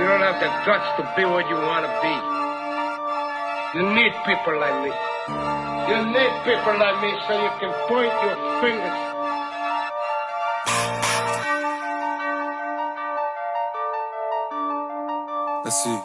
don't have the guts to be what you want to be. You need people like me. You need people like me so you can point your fingers. Let's see.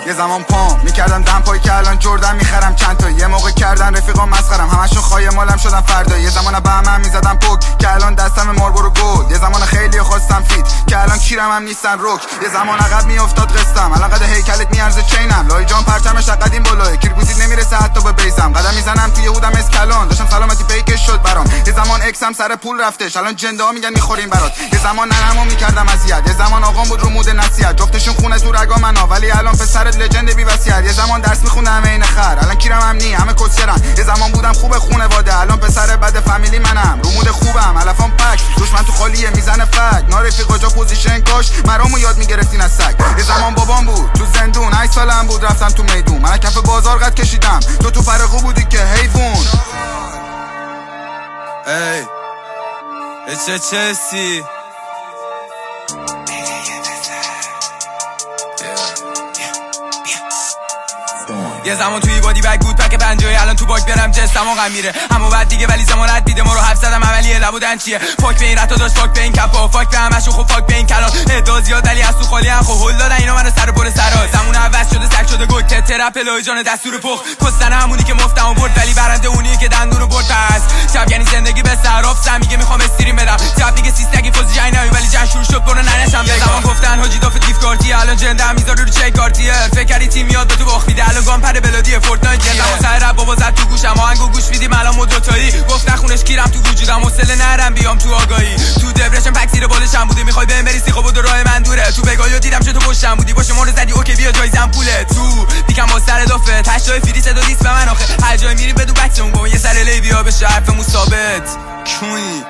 یه زمان پام میکردم دمپایی که الان جردن میخرم چند تا. یه موقع کردن رفیقام مسخرم همشون خواهی مالم شدن فردا. یه زمان به هم میزدم پک که الان دستم ماربورو گل. یه زمان خیلی خواستم فیت که الان کیرم هم نیستن روک. یه زمان عقب میافتاد قسطم الان قد هیکلت میارزه چینم. لای جان پرچمش قدیم بالاه کیرگوزید نمیرسه حتی به بیسم. قدم میزنم توی هودم اسکلان داشتم سلامتی پیکش شد برام. یه زمان اکسم سر پول رفتش الان جنده ها میگن میخوریم برات. یه زمان ننمو میکردم اذیت. یه زمان آقام بود رو مود نصیحت جفتشون خونه تو رگا منا ولی الان پسرت لجند بی وصیت. یه زمان درس میخوندم عین خر الان کیرم هم نی همه کسچرن. یه زمان بودم خوب خونواده الان پسر بد فامیلی منم. رو مود خوبم علفام پک دشمن تو خالیه میزنه فک. نارفیق جا پوزیشن کاش مرامو یاد میگرفتین از سگ. یه زمان بابام بود تو زندون 8 سالم بود رفتم تو میدون. من کف بازار قد کشیدم تو فرقو بودی که حیوان. ای چسی یه زمان توی بادی بگ بود پک پنجایی الان تو باک برم جستم غم میره اما بعد دیگه ولی زمانت دیده ما رو حرف زدم عملیه لبودن چیه. فاک به این رتا داشت فاک به این کپا فاک به همشون خب فاک به این کلان. ادعا زیاد ولی از تو خالی هم خب هول دادن اینا منو سر پل سرا. زمون عوض شده سگ شده گوت ترپ الهی جان دستور پخ کستن همونی که مفتمو برد ولی برنده اونیه که دندونو برد. پس شب یعنی زندگی به سراف میگه میخوام استریم بدم شب میگه سیستگی فوزی جای نمی ولی جان شروع شد برو ننشم. یه زمان گفتن حاجی داف دیف کارتی الان جنده میذاره رو چک کارتیه. فکر کردی تیم میاد به تو باخت میده الان گام پر بلادی فورتنایت. یه زمان سر رب بابا زد تو گوشم آهنگو گوش میدیم الان مدتایی گفت نخونش کیرم تو وجودم حوصله نرم بیام تو آگاهی. تو دپرشن پک زیر بالشم بودی میخوای بهم بریسی خب و راه من دوره. تو بگاهی دیدم چه تو پشتم بودی باشه مورد زدی اوکی بیا جایزم پوله. تو دیگه با سر دافه تشای فری صدا دیس به من آخه هر جای میری بدو بکسمون با یه سر لی بیا بشه حرفمون ثابت کونی